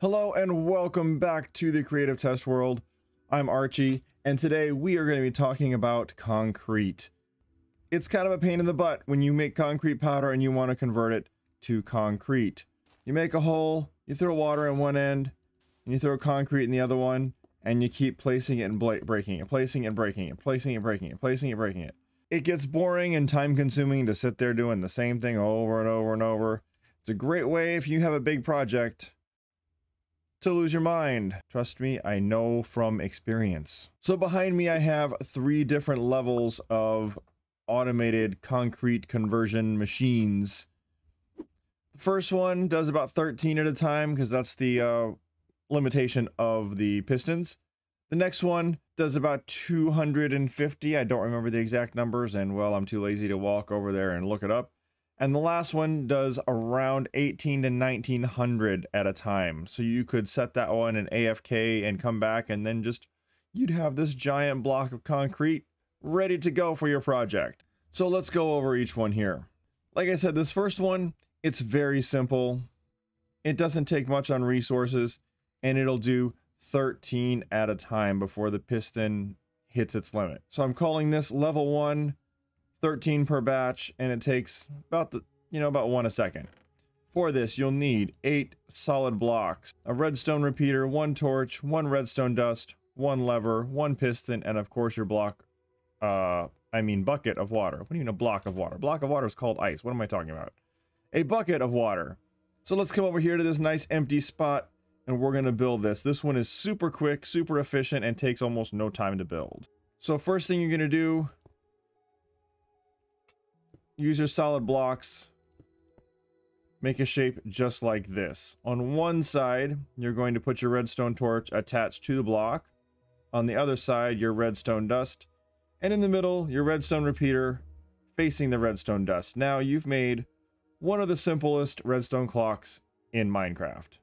Hello and welcome back to the Creative Test World. I'm Archie, and today we are going to be talking about concrete. It's kind of a pain in the butt when you make concrete powder and you want to convert it to concrete. You make a hole, you throw water in one end, and you throw concrete in the other one, and you keep placing it and breaking it, placing it and breaking it, placing it, breaking it, placing it, breaking it. It gets boring and time consuming to sit there doing the same thing over and over and over. It's a great way if you have a big project to lose your mind. Trust me, I know from experience. So behind me I have 3 different levels of automated concrete conversion machines. The first one does about 13 at a time because that's the limitation of the pistons. The next one does about 250. I don't remember the exact numbers, and well, I'm too lazy to walk over there and look it up. And the last one does around 18 to 1900 at a time. So you could set that one in AFK and come back, and then you'd have this giant block of concrete ready to go for your project. So let's go over each one here. Like I said, this first one, it's very simple. It doesn't take much on resources, and it'll do 13 at a time before the piston hits its limit. So I'm calling this level 1. 13 per batch, and it takes about about 1 a second. For this, you'll need 8 solid blocks, a redstone repeater, 1 torch, 1 redstone dust, 1 lever, 1 piston, and of course your bucket of water. What do you mean a block of water? Block of water is called ice. What am I talking about? A bucket of water. So let's come over here to this nice empty spot, and we're gonna build this. This one is super quick, super efficient, and takes almost no time to build. So first thing you're gonna do, use your solid blocks, make a shape just like this. On one side, you're going to put your redstone torch attached to the block. On the other side, your redstone dust. And in the middle, your redstone repeater facing the redstone dust. Now you've made one of the simplest redstone clocks in Minecraft.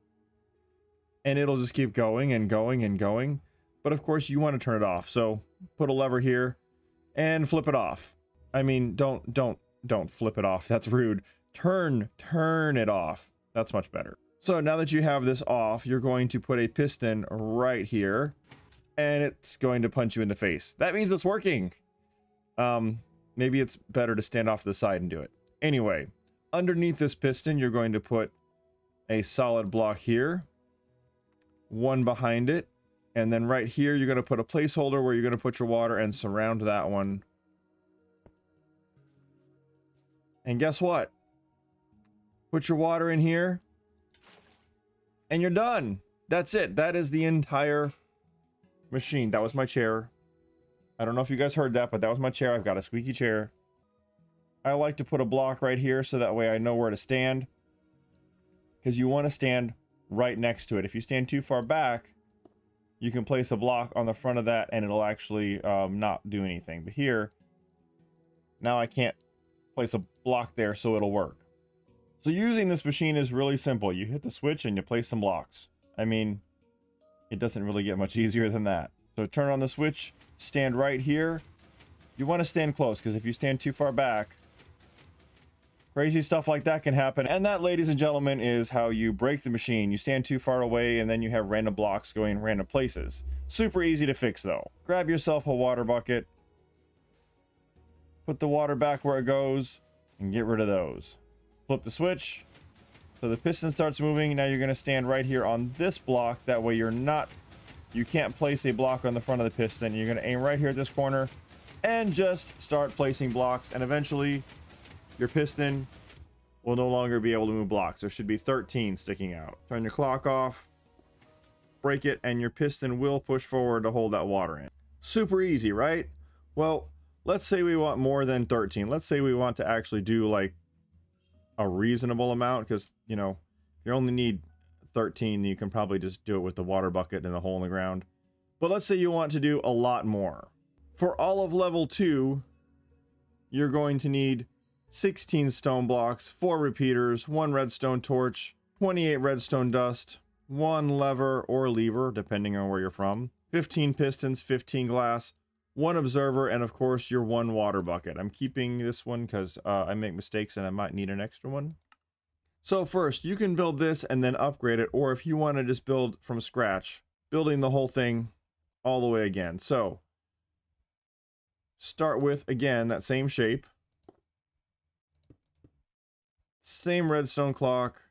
And it'll just keep going and going and going. But of course, you want to turn it off. So put a lever here and flip it off. I mean, don't flip it off. That's rude. Turn it off. That's much better. So now that you have this off, you're going to put a piston right here, and it's going to punch you in the face. That means it's working. Maybe it's better to stand off to the side and do it. Anyway, underneath this piston, you're going to put a solid block here, 1 behind it, and then right here, you're going to put a placeholder where you're going to put your water and surround that one. And guess what? Put your water in here and you're done. That's it. That is the entire machine. That was my chair. I don't know if you guys heard that, but that was my chair. I've got a squeaky chair. I like to put a block right here so that way I know where to stand, because you want to stand right next to it. If you stand too far back, you can place a block on the front of that and it'll actually not do anything. But here, now I can't place a block there, so it'll work. So using this machine is really simple. You hit the switch and you place some blocks. I mean, it doesn't really get much easier than that. So turn on the switch, stand right here. You want to stand close, because if you stand too far back, crazy stuff like that can happen. And that, ladies and gentlemen, is how you break the machine. You stand too far away and then you have random blocks going in random places. Super easy to fix though. Grab yourself a water bucket, put the water back where it goes, and get rid of those. Flip the switch so the piston starts moving. Now you're going to stand right here on this block. That way you can't place a block on the front of the piston. You're going to aim right here at this corner and just start placing blocks, and eventually your piston will no longer be able to move blocks. There should be 13 sticking out. Turn your clock off, break it, and your piston will push forward to hold that water in. Super easy, right? Well, let's say we want more than 13. Let's say we want to actually do like a reasonable amount, because you only need 13, you can probably just do it with the water bucket and a hole in the ground. But let's say you want to do a lot more. For all of level 2, you're going to need 16 stone blocks, 4 repeaters, 1 redstone torch, 28 redstone dust, 1 lever or lever depending on where you're from, 15 pistons, 15 glass, 1 observer, and of course your 1 water bucket. I'm keeping this one because I make mistakes and I might need an extra one. So first, you can build this and then upgrade it, or if you want to just build from scratch, building the whole thing all the way again. So start with, again, that same shape. Same redstone clock.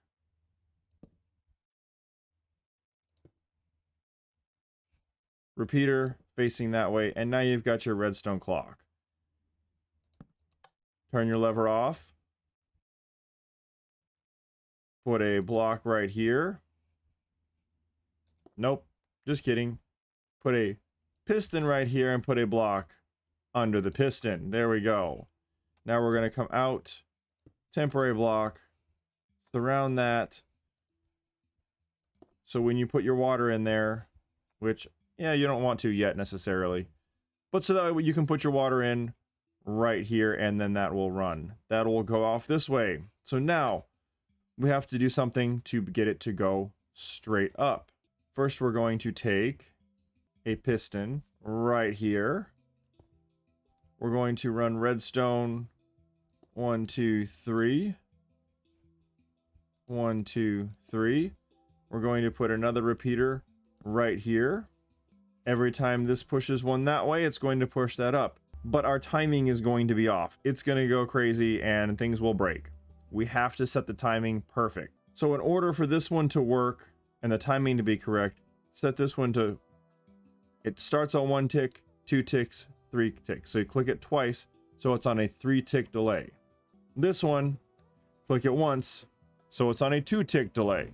Repeater facing that way, and now you've got your redstone clock. Turn your lever off. Put a block right here. Nope, just kidding. Put a piston right here and put a block under the piston. There we go. Now we're going to come out, temporary block, surround that. So when you put your water in there, which, yeah, you don't want to yet necessarily, but so that way you can put your water in right here, and then that will run. That will go off this way. So now we have to do something to get it to go straight up. First, we're going to take a piston right here. We're going to run redstone 1, 2, 3. 1, 2, 3. We're going to put another repeater right here. Every time this pushes one that way, it's going to push that up. But our timing is going to be off. It's going to go crazy and things will break. We have to set the timing perfect. So in order for this one to work and the timing to be correct, set this one to, it starts on 1 tick, 2 ticks, 3 ticks. So you click it twice, so it's on a 3 tick delay. This one, click it once, so it's on a 2 tick delay.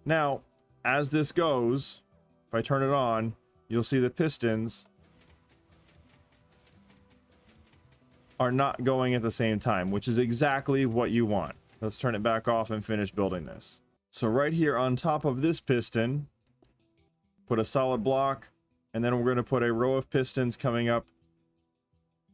Now, as this goes, if I turn it on, you'll see the pistons are not going at the same time, which is exactly what you want. Let's turn it back off and finish building this. So right here on top of this piston, put a solid block, and then we're going to put a row of pistons coming up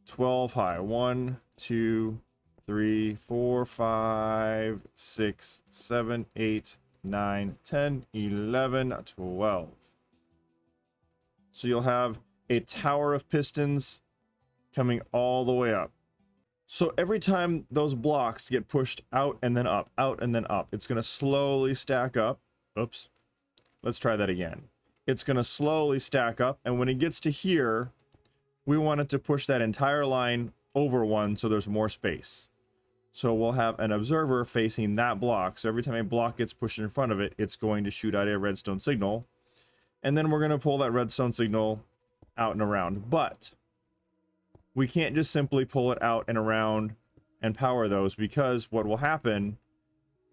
12 high. 1, 2, 3, 4, 5, 6, 7, 8, 9, 10, 11, 12. So you'll have a tower of pistons coming all the way up. So every time those blocks get pushed out and then up, out and then up, it's going to slowly stack up. Oops. Let's try that again. It's going to slowly stack up, and when it gets to here, we want it to push that entire line over one so there's more space. So we'll have an observer facing that block. So every time a block gets pushed in front of it, it's going to shoot out a redstone signal. And then we're going to pull that redstone signal out and around. But we can't just simply pull it out and around and power those, because what will happen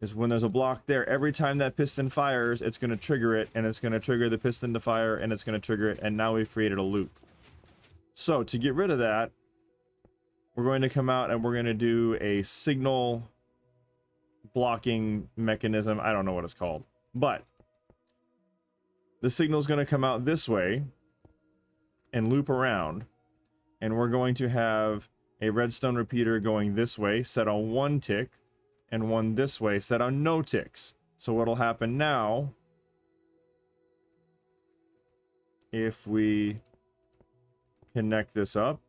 is when there's a block there, every time that piston fires, it's going to trigger it, and it's going to trigger the piston to fire, and it's going to trigger it, and now we've created a loop. So to get rid of that, we're going to come out and we're going to do a signal blocking mechanism. I don't know what it's called, but the signal is going to come out this way and loop around, and we're going to have a redstone repeater going this way set on 1 tick, and one this way set on no ticks. So what'll happen now, if we connect this up,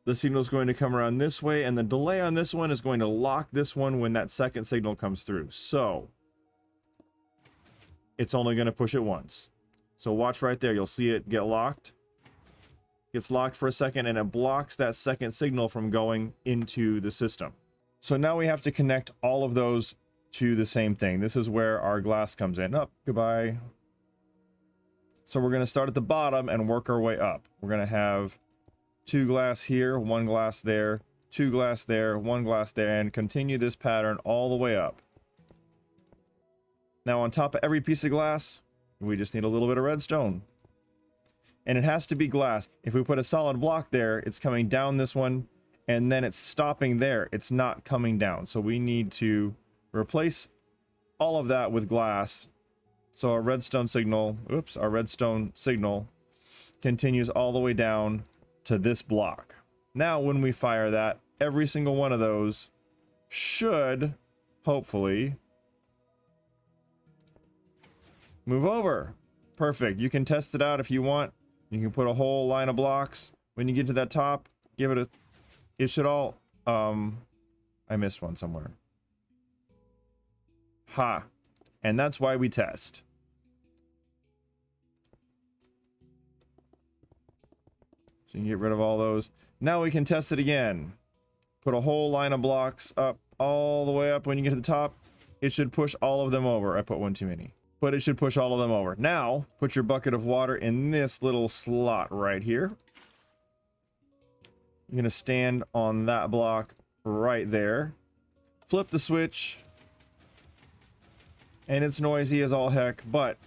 the signal is going to come around this way, and the delay on this one is going to lock this one when that second signal comes through. So it's only going to push it once. So watch right there. You'll see it get locked. Gets locked for a second, and it blocks that second signal from going into the system. So now we have to connect all of those to the same thing. This is where our glass comes in. Up, goodbye. So we're going to start at the bottom and work our way up. We're going to have 2 glass here, 1 glass there, 2 glass there, 1 glass there, and continue this pattern all the way up. Now on top of every piece of glass, we just need a little bit of redstone. And it has to be glass. If we put a solid block there, it's coming down this one, and then it's stopping there. It's not coming down. So we need to replace all of that with glass. So our redstone signal, our redstone signal continues all the way down to this block. Now when we fire that, every single one of those should hopefully move over. Perfect. You can test it out if you want. You can put a whole line of blocks. When you get to that top, give it a, it should all, I I missed one somewhere. Ha. And that's why we test. So you can get rid of all those. Now we can test it again. Put a whole line of blocks up, all the way up. When you get to the top, it should push all of them over. I put one too many. But it should push all of them over. Now, put your bucket of water in this little slot right here. You're going to stand on that block right there. Flip the switch. And it's noisy as all heck, but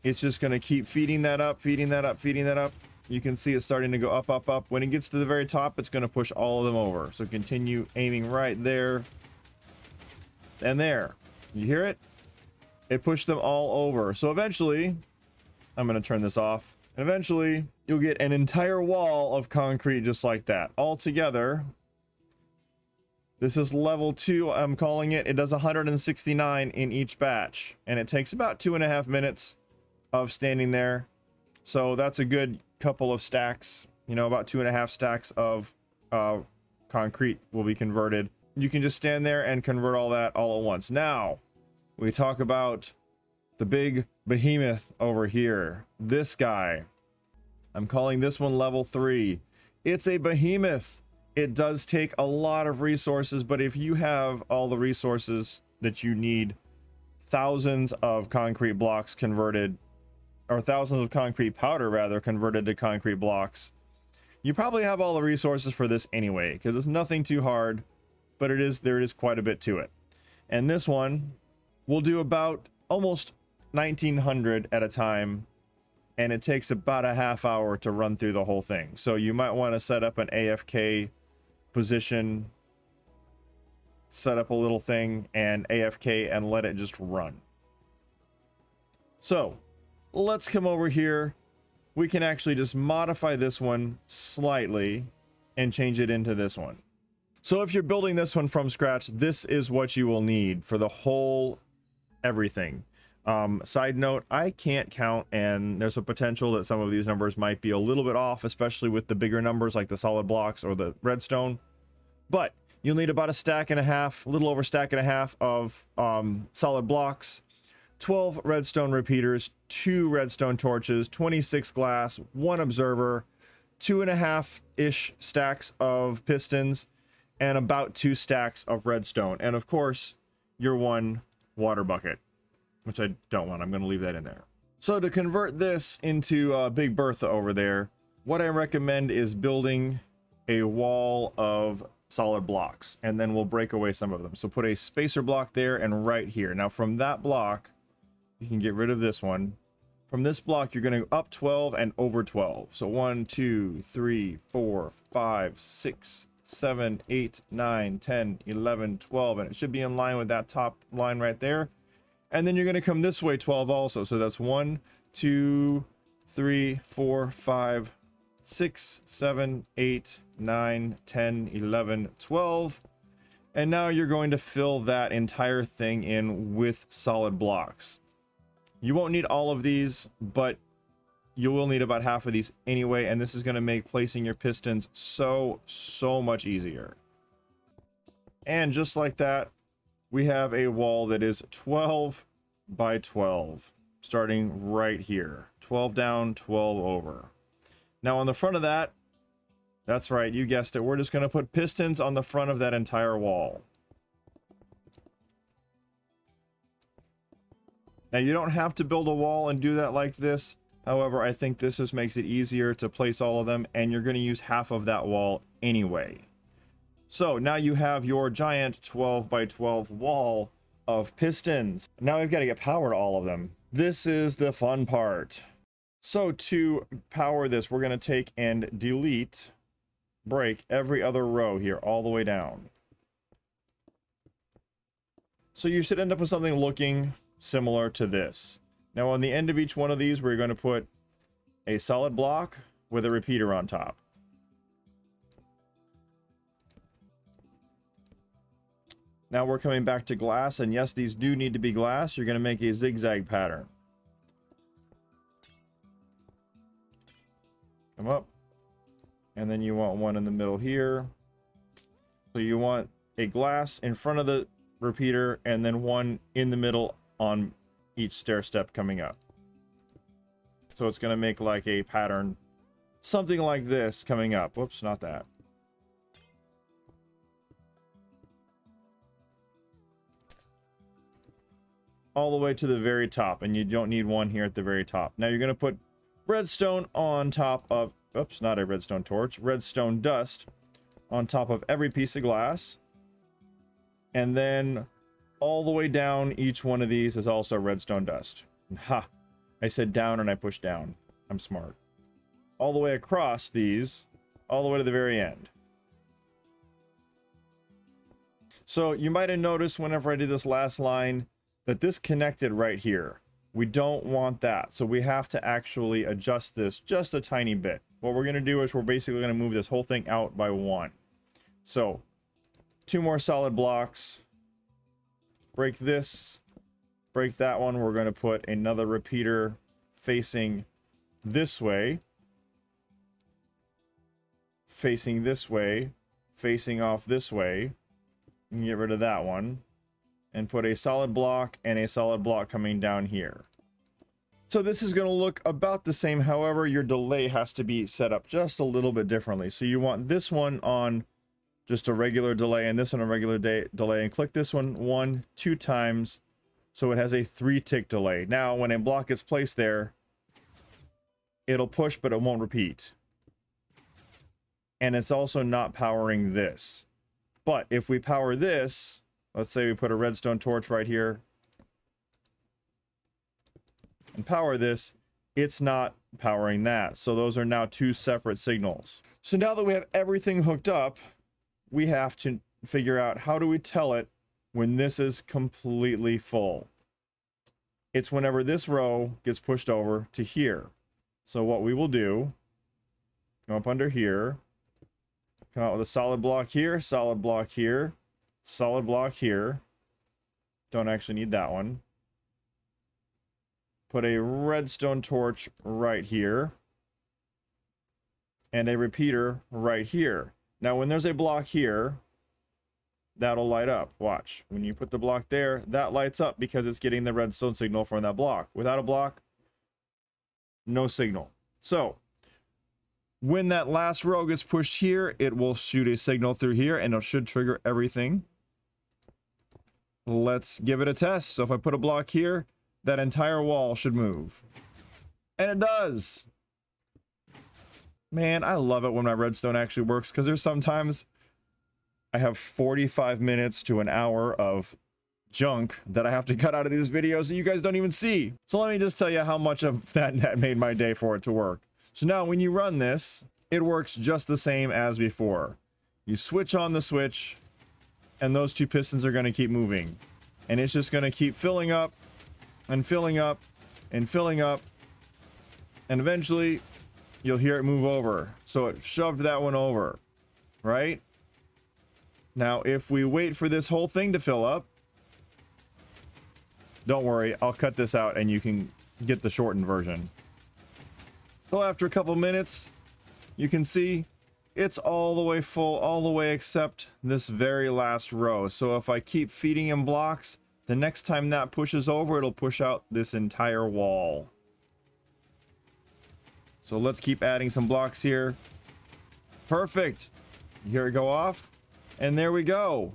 it's just going to keep feeding that up, feeding that up, feeding that up. You can see it's starting to go up, up, up. When it gets to the very top, it's going to push all of them over. So continue aiming right there. And there. You hear it? It pushed them all over. So eventually, I'm going to turn this off. And eventually, you'll get an entire wall of concrete just like that. All together, this is level 2, I'm calling it. It does 169 in each batch. And it takes about 2.5 minutes of standing there. So that's a good couple of stacks, you know, about 2.5 stacks of concrete will be converted. You can just stand there and convert all that all at once. Now we talk about the big behemoth over here, this guy. I'm calling this one level 3. It's a behemoth. It does take a lot of resources, but if you have all the resources that you need, thousands of concrete blocks converted, or thousands of concrete powder rather converted to concrete blocks, you probably have all the resources for this anyway, because it's nothing too hard, but there is quite a bit to it. And this one will do about almost 1900 at a time, and it takes about a half hour to run through the whole thing. So you might want to set up an AFK position, set up a little thing and AFK and let it just run. So let's come over here. We can actually just modify this one slightly and change it into this one. So if you're building this one from scratch, this is what you will need for the whole everything. Side note, I can't count, and there's a potential that some of these numbers might be a little bit off, especially with the bigger numbers like the solid blocks or the redstone. But you'll need about a stack and a half, a little over stack and a half of solid blocks, 12 redstone repeaters, 2 redstone torches, 26 glass, 1 observer, 2.5-ish stacks of pistons, and about 2 stacks of redstone. And of course, your 1 water bucket, which I don't want. I'm going to leave that in there. So to convert this into Big Bertha over there, what I recommend is building a wall of solid blocks, and then we'll break away some of them. So put a spacer block there and right here. Now from that block, you can get rid of this one. From this block, you're going to go up 12 and over 12. So 1, 2, 3, 4, 5, 6, 7, 8, 9, 10, 11, 12, and it should be in line with that top line right there. And then you're going to come this way 12 also. So that's 1, 2, 3, 4, 5, 6, 7, 8, 9, 10, 11, 12. And now you're going to fill that entire thing in with solid blocks. You won't need all of these, but you will need about half of these anyway. And this is going to make placing your pistons so much easier. And just like that, we have a wall that is 12 by 12, starting right here. 12 down, 12 over. Now on the front of that, that's right, you guessed it, we're just going to put pistons on the front of that entire wall. Now you don't have to build a wall and do that like this. However, I think this just makes it easier to place all of them, and you're going to use half of that wall anyway. So now you have your giant 12 by 12 wall of pistons. Now we've got to get power to all of them. This is the fun part. So to power this, we're going to take and break every other row here all the way down. So you should end up with something looking similar to this. Now on the end of each one of these, we're going to put a solid block with a repeater on top. Now we're coming back to glass, and yes, these do need to be glass. You're going to make a zigzag pattern. Come up, And then you want one in the middle here. So you want a glass in front of the repeater and then one in the middle on each stair step coming up. So it's going to make like a pattern, something like this coming up. Whoops, not that. All the way to the very top, and you don't need one here at the very top. Now you're going to put redstone on top of, oops, not a redstone torch, redstone dust on top of every piece of glass. And then all the way down each one of these is also redstone dust. Ha! I said down and I pushed down. I'm smart. All the way across these, all the way to the very end. So you might have noticed whenever I did this last line that this connected right here. We don't want that. So we have to actually adjust this just a tiny bit. What we're going to do is we're basically going to move this whole thing out by one. So 2 more solid blocks. Break this. Break that one. We're going to put another repeater facing this way. Facing this way. Facing off this way. And get rid of that one. And put a solid block and a solid block coming down here. So this is going to look about the same. However, your delay has to be set up just a little bit differently. So you want this one on just a regular delay and this one a regular delay, and click this one 2 times so it has a 3-tick delay. Now when a block gets placed there, it'll push but it won't repeat. And it's also not powering this. But if we power this, let's say we put a redstone torch right here and power this, it's not powering that. So those are now 2 separate signals. So now that we have everything hooked up, we have to figure out how do we tell it when this is completely full. It's whenever this row gets pushed over to here. So what we will do, come up under here, come out with a solid block here, solid block here, solid block here. Don't actually need that one. Put a redstone torch right here. And a repeater right here. Now when there's a block here, that'll light up. Watch. When you put the block there, that lights up because it's getting the redstone signal from that block. Without a block, no signal. So when that last row gets pushed here, it will shoot a signal through here and it should trigger everything. Let's give it a test. So if I put a block here, that entire wall should move. And it does. Man, I love it when my redstone actually works, because there's sometimes I have 45 minutes to an hour of junk that I have to cut out of these videos that you guys don't even see. So let me just tell you how much of that made my day for it to work. So now when you run this, it works just the same as before. You switch on the switch, and those 2 pistons are going to keep moving. And it's just going to keep filling up, and filling up, and filling up. And eventually, you'll hear it move over. So it shoved that one over, right? Now, if we wait for this whole thing to fill up, don't worry, I'll cut this out and you can get the shortened version. So after a couple minutes, you can see it's all the way full, all the way except this very last row. So if I keep feeding him blocks, the next time that pushes over, it'll push out this entire wall. So let's keep adding some blocks here. Perfect. Here it go off. And there we go.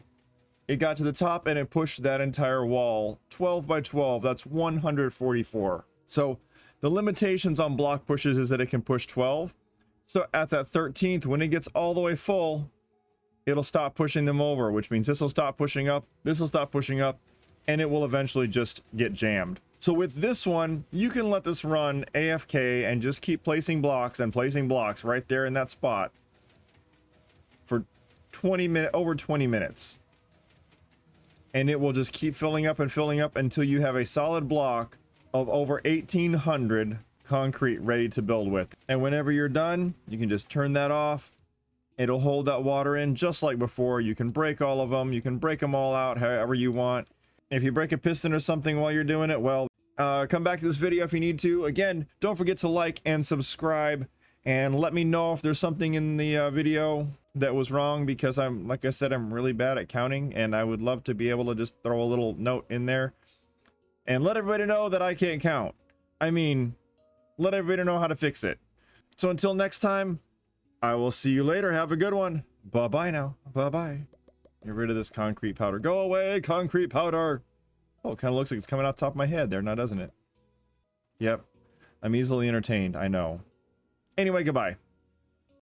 It got to the top and it pushed that entire wall. 12 by 12. That's 144. So the limitations on block pushes is that it can push 12. So at that 13th, when it gets all the way full, it'll stop pushing them over, which means this will stop pushing up, this will stop pushing up, and it will eventually just get jammed. So with this one, you can let this run AFK and just keep placing blocks and placing blocks right there in that spot for over 20 minutes. And it will just keep filling up and filling up until you have a solid block of over 1,800 concrete ready to build with. And whenever you're done, you can just turn that off. It'll hold that water in just like before. You can break all of them. You can break them all out however you want. If you break a piston or something while you're doing it, well, come back to this video if you need to. Again, don't forget to like and subscribe, And let me know if there's something in the video that was wrong, because like I said, I'm really bad at counting, and I would love to be able to just throw a little note in there and let everybody know that I can't count. I mean, let everybody know how to fix it. So until next time, I will see you later. Have a good one. Bye-bye now. Bye-bye. Get rid of this concrete powder. Go away, concrete powder. Oh, it kind of looks like it's coming out the top of my head there now, doesn't it? Yep. I'm easily entertained, I know. Anyway, goodbye.